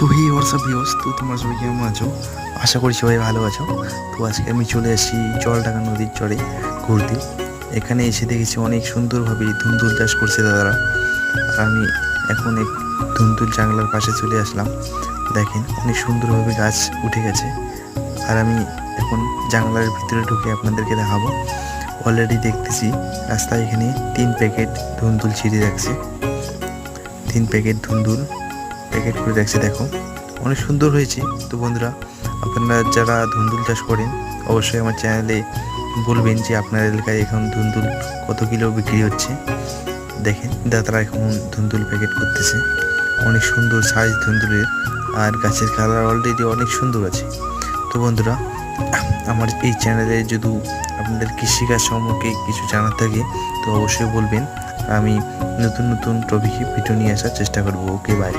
তো হে WhatsApp viewers, তো তোমরা সবাই কেমন আছো? আশা করি সবাই ভালো আছো। তো আজকে আমি চলে আসি জলঢাকা নদীর চরে ঘুরতে। এখানে এসে দেখেছি অনেক সুন্দরভাবে ধুন্দুল চাষ করছে দাদারা। আর আমি এখন এক ধুন্দুল জাংলার পাশে চলে আসলাম। দেখেন অনেক সুন্দরভাবে গাছ উঠে গেছে। আর আমি এখন জাংলার ভিতরে ঢুকে আপনাদেরকে দেখাবো। অলরেডি দেখতেছি রাস্তায় এখানে 3 প্যাকেট ধুন্দুল ছিঁড়ে রাখছে। 3 প্যাকেট ধুন্দুল প্যাকেট করে রাখছে, দেখো অনেক সুন্দর হয়েছে। তো বন্ধুরা, আপনারা যারা ধুন্দুল চাষ করেন অবশ্যই আমার চ্যানেলে বলবেন যে আপনার এলাকায় এখন ধুন্দুল কত কিলো বিক্রি হচ্ছে। দেখেন দাদারা এখন ধুন্দুল প্যাকেট করতেছে। অনেক সুন্দর সাইজ ধুন্দুলের, আর গাছের কালার অলরেডি অনেক সুন্দর আছে। তো বন্ধুরা, আমার এই চ্যানেলে যদি আপনাদের কৃষিকাজ সম্পর্কে কিছু জানার থাকে তো অবশ্যই বলবেন। আমি নতুন নতুন টপিকে ভিডিও নিয়ে আসার চেষ্টা করব। ওকে, বাই।